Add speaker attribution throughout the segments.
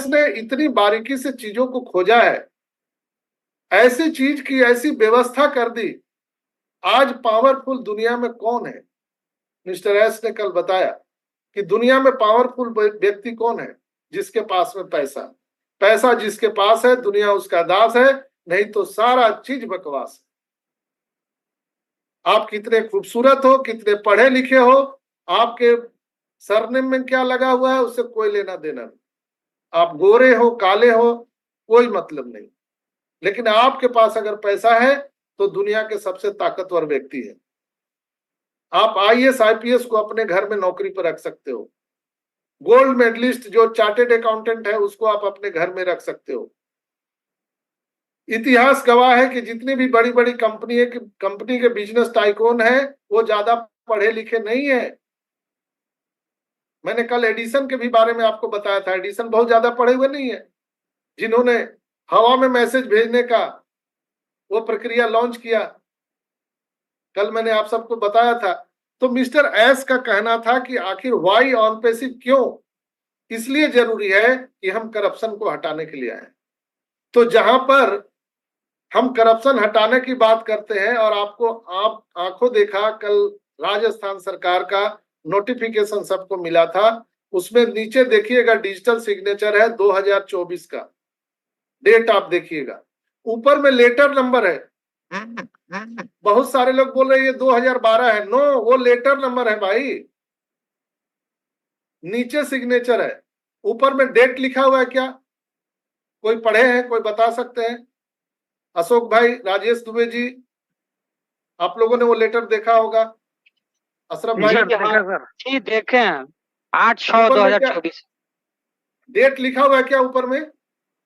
Speaker 1: S ने इतनी बारीकी से चीजों को खोजा है, ऐसी चीज की ऐसी व्यवस्था कर दी। आज पावरफुल दुनिया में कौन है? मिस्टर एस ने कल बताया कि दुनिया में पावरफुल व्यक्ति कौन है? जिसके पास में पैसा, पैसा जिसके पास है दुनिया उसका दास है, नहीं तो सारा चीज बकवास है। आप कितने खूबसूरत हो, कितने पढ़े लिखे हो, आपके सरनेम में क्या लगा हुआ है उससे कोई लेना देना नहीं। आप गोरे हो काले हो कोई मतलब नहीं, लेकिन आपके पास अगर पैसा है तो दुनिया के सबसे ताकतवर व्यक्ति है। आप आईएएस आईपीएस को अपने घर में नौकरी पर रख सकते हो। गोल्ड मेडलिस्ट जो चार्टेड अकाउंटेंट है उसको आप अपने घर में रख सकते हो। इतिहास गवाह है कि जितनी भी बड़ी बड़ी कंपनी के बिजनेस टाइकून है वो ज्यादा पढ़े लिखे नहीं है। मैंने कल एडिसन के भी बारे में आपको बताया था, एडिसन बहुत ज्यादा पढ़े हुए नहीं है, जिन्होंने हवा में मैसेज भेजने का वो प्रक्रिया लॉन्च किया, कल मैंने आप सबको बताया था। तो मिस्टर एस का कहना था कि आखिर वाई ऑन पैसिव क्यों? इसलिए जरूरी है कि हम करप्शन को हटाने के लिए आए। तो जहां पर हम करप्शन हटाने की बात करते हैं, और आपको आप आंखों देखा कल राजस्थान सरकार का नोटिफिकेशन सबको मिला था, उसमें नीचे देखिएगा डिजिटल सिग्नेचर है 2024 का डेट, आप देखिएगा ऊपर में लेटर नंबर है। बहुत सारे लोग बोल रहे हैं ये 2012 है, नो वो लेटर नंबर है भाई, नीचे सिग्नेचर है, ऊपर में डेट लिखा हुआ है। क्या कोई पढ़े हैं? कोई बता सकते हैं? अशोक भाई, राजेश दुबे जी, आप लोगों ने वो लेटर देखा होगा। अशरफ भाई?
Speaker 2: जी देखे हैं, 8/6/2024।
Speaker 1: डेट लिखा हुआ है क्या ऊपर में?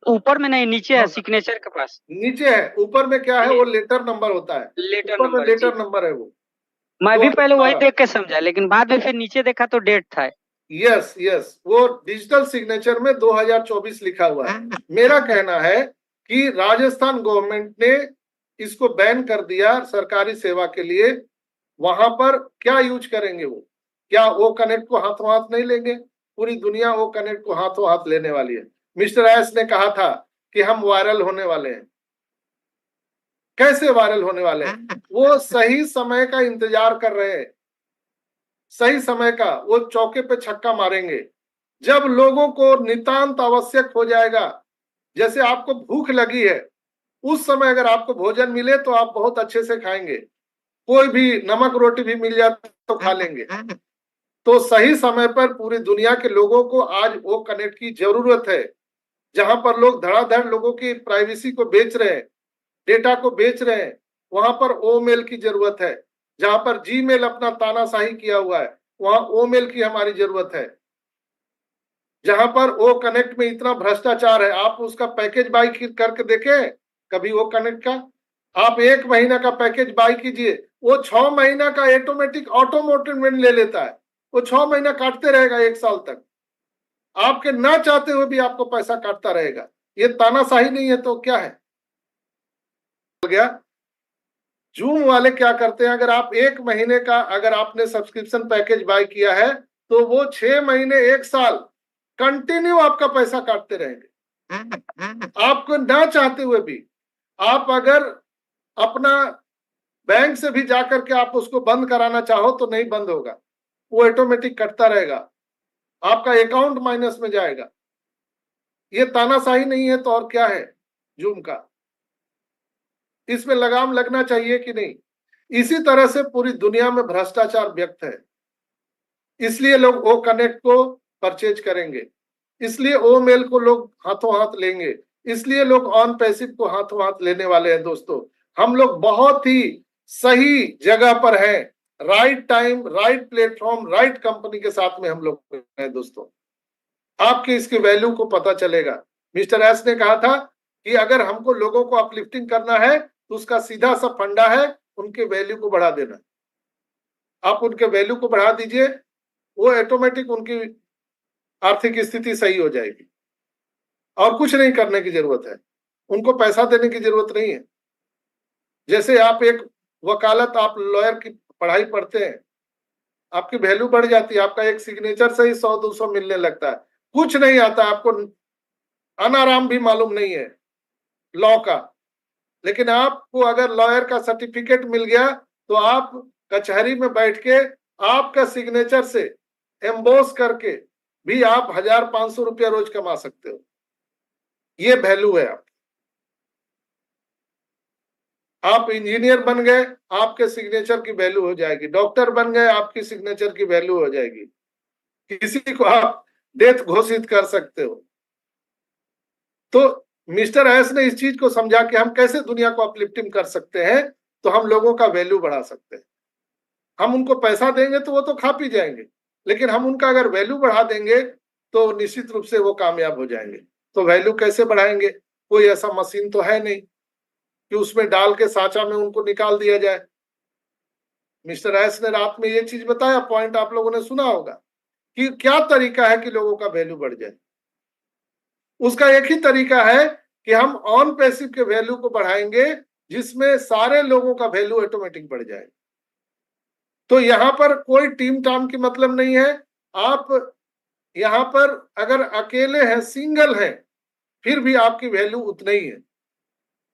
Speaker 2: ऊपर में नहीं, नीचे है, सिग्नेचर के पास
Speaker 1: नीचे है। ऊपर में क्या है? वो लेटर नंबर होता है,
Speaker 2: लेटर
Speaker 1: ऊपर में
Speaker 2: नंबर।
Speaker 1: लेटर नंबर है वो।
Speaker 2: मैं
Speaker 1: तो
Speaker 2: भी पहले वही देख के समझा, लेकिन बाद में फिर नीचे देखा तो डेट था।
Speaker 1: यस यस, वो डिजिटल सिग्नेचर में 2024 लिखा हुआ है। मेरा कहना है कि राजस्थान गवर्नमेंट ने इसको बैन कर दिया सरकारी सेवा के लिए। वहां पर क्या यूज करेंगे वो? क्या वो कनेक्ट को हाथों हाथ नहीं लेंगे? पूरी दुनिया वो कनेक्ट को हाथों हाथ लेने वाली है। मिस्टर एस ने कहा था कि हम वायरल होने वाले हैं। कैसे वायरल होने वाले हैं? वो सही समय का इंतजार कर रहे हैं, सही समय का। वो चौके पे छक्का मारेंगे जब लोगों को नितांत आवश्यक हो जाएगा। जैसे आपको भूख लगी है, उस समय अगर आपको भोजन मिले तो आप बहुत अच्छे से खाएंगे, कोई भी नमक रोटी भी मिल जाए तो खा लेंगे। तो सही समय पर पूरी दुनिया के लोगों को आज वो कनेक्ट की जरूरत है, जहां पर लोग धड़ाधड़ लोगों की प्राइवेसी को बेच रहे हैं, डेटा को बेच रहे हैं, वहां पर ओ मेल की जरूरत है। जहां पर जी मेल अपना तानाशाही किया हुआ है, वहां ओ मेल की हमारी जरूरत है। जहां पर ओ कनेक्ट में इतना भ्रष्टाचार है, आप उसका पैकेज बाई करके देखें कभी वो कनेक्ट का। आप 1 महीना का पैकेज बाई कीजिए, वो 6 महीना का ऑटोमेटिक ऑटोमोटिव ले लेता है। वो 6 महीना काटते रहेगा 1 साल तक, आपके ना चाहते हुए भी आपको पैसा काटता रहेगा। ये तानाशाही नहीं है तो क्या है? गया। जूम वाले क्या करते हैं, अगर आप 1 महीने का अगर आपने सब्सक्रिप्शन पैकेज बाय किया है तो वो 6 महीने 1 साल कंटिन्यू आपका पैसा काटते रहेंगे, आपको ना चाहते हुए भी। आप अगर अपना बैंक से भी जाकर के आप उसको बंद कराना चाहो तो नहीं बंद होगा, वो ऑटोमेटिक कटता रहेगा, आपका अकाउंट माइनस में जाएगा। ये तानाशाही नहीं है तो और क्या है जूम का? इसमें लगाम लगना चाहिए कि नहीं? इसी तरह से पूरी दुनिया में भ्रष्टाचार व्यक्त है, इसलिए लोग ओ कनेक्ट को परचेज करेंगे, इसलिए ओ मेल को लोग हाथों हाथ लेंगे, इसलिए लोग ऑन पैसिव को हाथों हाथ लेने वाले हैं। दोस्तों, हम लोग बहुत ही सही जगह पर हैं, right time, right platform, right company के साथ में हम लोग हैं। दोस्तों, आपकी इसकी वैल्यू को पता चलेगा। मिस्टर एस ने कहा था कि अगर हमको लोगों को अपलिफ्टिंग करना है तो उसका सीधा सा फंडा है उनके वैल्यू को बढ़ा देना। आप उनके वैल्यू को बढ़ा दीजिए, वो ऑटोमेटिक उनकी आर्थिक स्थिति सही हो जाएगी, और कुछ नहीं करने की जरूरत है, उनको पैसा देने की जरूरत नहीं है। जैसे आप एक वकालत, आप लॉयर की पढ़ाई पढ़ते हैं, आपकी वैल्यू बढ़ जाती है, आपका एक सिग्नेचर से ही 100-200 मिलने लगता है, कुछ नहीं आता आपको। अनाराम भी मालूम नहीं है लॉ का, लेकिन आपको अगर लॉयर का सर्टिफिकेट मिल गया तो आप कचहरी में बैठ के आपका सिग्नेचर से एम्बोस करके भी आप 1,500 रुपया रोज कमा सकते हो। ये वैल्यू है। आप इंजीनियर बन गए, आपके सिग्नेचर की वैल्यू हो जाएगी। डॉक्टर बन गए, आपकी सिग्नेचर की वैल्यू हो जाएगी। किसी को आप डेथ घोषित कर सकते हो। तो मिस्टर एस ने इस चीज को समझा कि हम कैसे दुनिया को अपलिफ्टिंग कर सकते हैं, तो हम लोगों का वैल्यू बढ़ा सकते हैं। हम उनको पैसा देंगे तो वो तो खा पी जाएंगे, लेकिन हम उनका अगर वैल्यू बढ़ा देंगे तो निश्चित रूप से वो कामयाब हो जाएंगे। तो वैल्यू कैसे बढ़ाएंगे? कोई ऐसा मशीन तो है नहीं कि उसमें डाल के साचा में उनको निकाल दिया जाए। मिस्टर एस ने रात में ये चीज बताया, पॉइंट आप लोगों ने सुना होगा कि क्या तरीका है कि लोगों का वैल्यू बढ़ जाए। उसका एक ही तरीका है कि हम ऑन पैसिव के वैल्यू को बढ़ाएंगे, जिसमें सारे लोगों का वैल्यू ऑटोमेटिक बढ़ जाए। तो यहां पर कोई टीम टाम की मतलब नहीं है। आप यहां पर अगर अकेले हैं, सिंगल हैं, फिर भी आपकी वैल्यू उतनी ही है।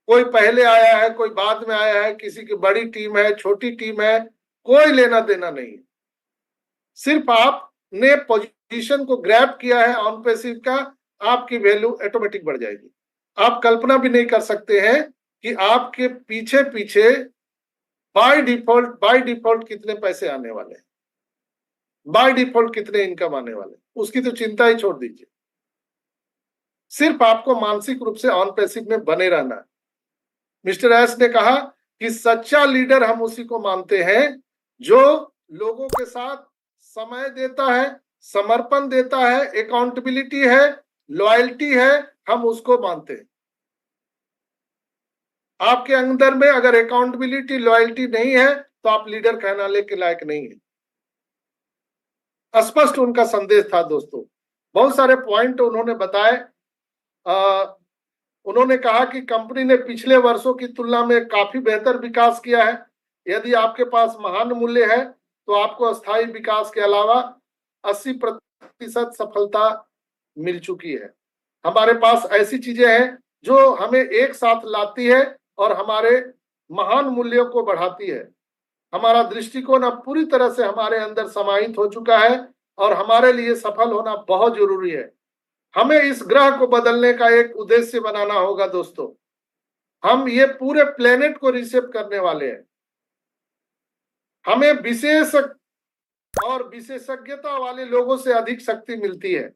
Speaker 1: कोई पहले आया है, कोई बाद में आया है, किसी की बड़ी टीम है, छोटी टीम है, कोई लेना देना नहीं है। सिर्फ आपने पोजीशन को ग्रैब किया है ऑन पैसिव का, आपकी वैल्यू ऑटोमेटिक बढ़ जाएगी। आप कल्पना भी नहीं कर सकते हैं कि आपके पीछे पीछे बाय डिफॉल्ट कितने पैसे आने वाले हैं, बाय डिफॉल्ट कितने इनकम आने वाले हैं, उसकी तो चिंता ही छोड़ दीजिए। सिर्फ आपको मानसिक रूप से ऑन पैसिव में बने रहना है। मिस्टर एस ने कहा कि सच्चा लीडर हम उसी को मानते हैं जो लोगों के साथ समय देता है, समर्पण देता है, अकाउंटेबिलिटी है, लॉयल्टी है, हम उसको मानते हैं। आपके अंदर में अगर अकाउंटेबिलिटी, लॉयल्टी नहीं है तो आप लीडर कहलाने के लायक नहीं है। स्पष्ट उनका संदेश था दोस्तों। बहुत सारे पॉइंट उन्होंने बताए। उन्होंने कहा कि कंपनी ने पिछले वर्षों की तुलना में काफी बेहतर विकास किया है। यदि आपके पास महान मूल्य है तो आपको अस्थायी विकास के अलावा 80% सफलता मिल चुकी है। हमारे पास ऐसी चीजें हैं जो हमें एक साथ लाती है और हमारे महान मूल्यों को बढ़ाती है। हमारा दृष्टिकोण अब पूरी तरह से हमारे अंदर समाहित हो चुका है और हमारे लिए सफल होना बहुत जरूरी है। हमें इस ग्रह को बदलने का एक उद्देश्य बनाना होगा दोस्तों। हम ये पूरे प्लेनेट को रीसेप करने वाले हैं। हमें विशेष और विशेषज्ञता वाले लोगों से अधिक शक्ति मिलती है।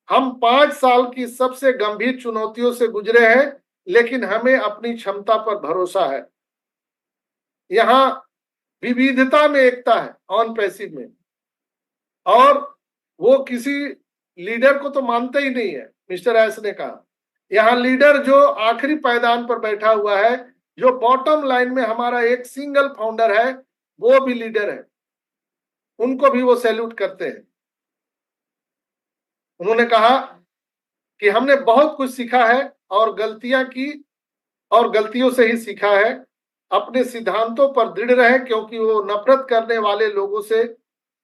Speaker 1: हम 5 साल की सबसे गंभीर चुनौतियों से गुजरे हैं, लेकिन हमें अपनी क्षमता पर भरोसा है। यहाँ विविधता में एकता है ऑन पैसिव में, और वो किसी लीडर को तो मानते ही नहीं है। मिस्टर एस ने कहा यहाँ लीडर जो आखिरी पायदान पर बैठा हुआ है, जो बॉटम लाइन में हमारा एक सिंगल फाउंडर है, वो भी लीडर है, उनको भी वो सैल्यूट करते हैं। उन्होंने कहा कि हमने बहुत कुछ सीखा है और गलतियां की और गलतियों से ही सीखा है। अपने सिद्धांतों पर दृढ़ रहे, क्योंकि वो नफरत करने वाले लोगों से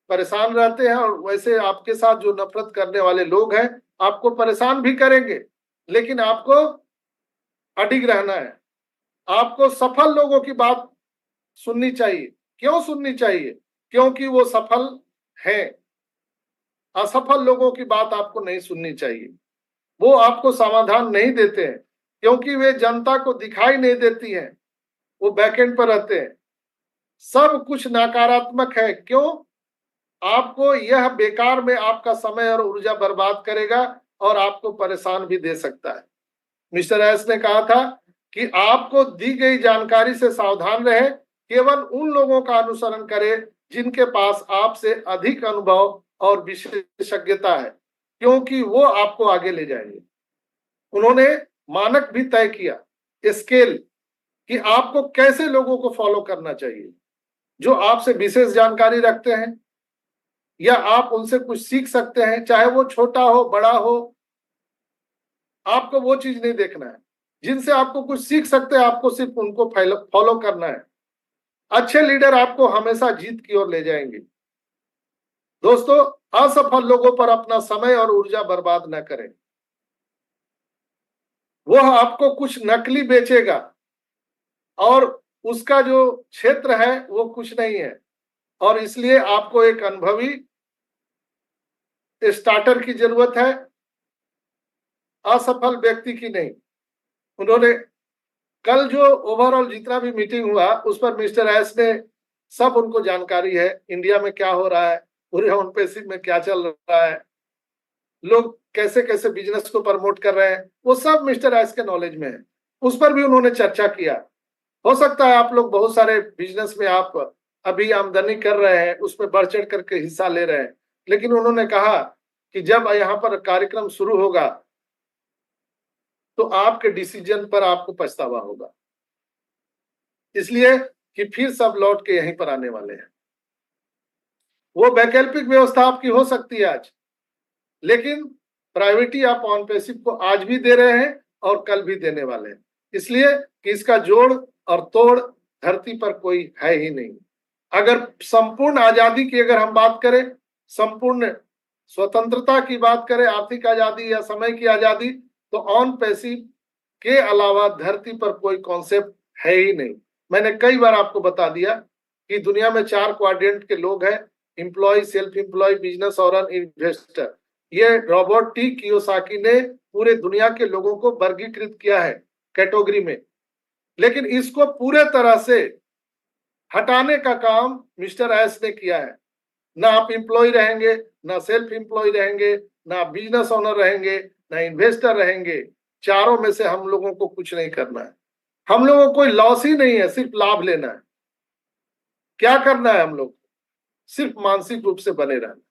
Speaker 1: परेशान रहते हैं, और वैसे आपके साथ जो नफरत करने वाले लोग हैं आपको परेशान भी करेंगे, लेकिन आपको अडिग रहना है। आपको सफल लोगों की बात सुननी चाहिए। क्यों सुननी चाहिए? क्योंकि वो सफल हैं। असफल लोगों की बात आपको नहीं सुननी चाहिए। वो आपको समाधान नहीं देते हैं, क्योंकि वे जनता को दिखाई नहीं देती हैं, वो बैकएंड पर रहते हैं। सब कुछ नकारात्मक है। क्यों? आपको यह बेकार में आपका समय और ऊर्जा बर्बाद करेगा और आपको परेशान भी दे सकता है। मिस्टर एस ने कहा था कि आपको दी गई जानकारी से सावधान रहे, केवल उन लोगों का अनुसरण करें जिनके पास आपसे अधिक अनुभव और विशेषज्ञता है, क्योंकि वो आपको आगे ले जाएंगे। उन्होंने मानक भी तय किया, स्केल, कि आपको कैसे लोगों को फॉलो करना चाहिए, जो आपसे विशेष जानकारी रखते हैं या आप उनसे कुछ सीख सकते हैं, चाहे वो छोटा हो बड़ा हो। आपको वो चीज नहीं देखना है। जिनसे आपको कुछ सीख सकते हैं, आपको सिर्फ उनको फॉलो करना है। अच्छे लीडर आपको हमेशा जीत की ओर ले जाएंगे। दोस्तों, असफल लोगों पर अपना समय और ऊर्जा बर्बाद न करें। वह आपको कुछ नकली बेचेगा और उसका जो क्षेत्र है वो कुछ नहीं है, और इसलिए आपको एक अनुभवी स्टार्टर की जरूरत है, असफल व्यक्ति की नहीं। उन्होंने कल जो ओवरऑल जितना भी मीटिंग हुआ उस पर मिस्टर एस ने सब उनको जानकारी है, इंडिया में क्या हो रहा है, पूरे ऑन पैसिव में क्या चल रहा है, लोग कैसे कैसे बिजनेस को प्रमोट कर रहे हैं, वो सब मिस्टर एस के नॉलेज में है। उस पर भी उन्होंने चर्चा किया। हो सकता है आप लोग बहुत सारे बिजनेस में आप अभी आमदनी कर रहे हैं, उसमें बढ़ चढ़ करके हिस्सा ले रहे हैं, लेकिन उन्होंने कहा कि जब यहाँ पर कार्यक्रम शुरू होगा तो आपके डिसीजन पर आपको पछतावा होगा, इसलिए कि फिर सब लौट के यहीं पर आने वाले हैं। वो वैकल्पिक व्यवस्था आपकी हो सकती है आज, लेकिन प्राइवेटी आप ऑन पैसिव को आज भी दे रहे हैं और कल भी देने वाले हैं, इसलिए कि इसका जोड़ और तोड़ धरती पर कोई है ही नहीं। अगर संपूर्ण आजादी की अगर हम बात करें, संपूर्ण स्वतंत्रता की बात करें, आर्थिक आजादी या समय की आजादी, तो ऑन पैसिव के अलावा धरती पर कोई कॉन्सेप्ट है ही नहीं। मैंने कई बार आपको बता दिया कि दुनिया में 4 क्वाड्रेंट के लोग हैं, एम्प्लॉय, सेल्फ एम्प्लॉय, बिजनेस और इन्वेस्टर। ये रॉबर्ट टी कियोसाकी ने पूरे दुनिया के लोगों को वर्गीकृत किया है कैटेगरी में, लेकिन इसको पूरे तरह से हटाने का काम मिस्टर एस ने किया है। ना आप एम्प्लॉय रहेंगे, ना सेल्फ एम्प्लॉय रहेंगे, ना बिजनेस ओनर रहेंगे, ना इन्वेस्टर रहेंगे। चारों में से हम लोगों को कुछ नहीं करना है। हम लोगों को कोई लॉस ही नहीं है, सिर्फ लाभ लेना है। क्या करना है हम लोग? सिर्फ मानसिक रूप से बने रहना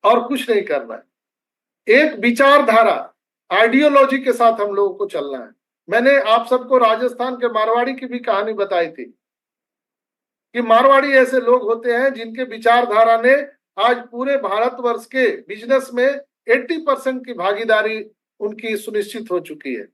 Speaker 1: और कुछ नहीं करना है। एक विचारधारा, आइडियोलॉजी के साथ हम लोगों को चलना है। मैंने आप सबको राजस्थान के मारवाड़ी की भी कहानी बताई थी कि मारवाड़ी ऐसे लोग होते हैं जिनके विचारधारा ने आज पूरे भारतवर्ष के बिजनेस में 80% की भागीदारी उनकी सुनिश्चित हो चुकी है।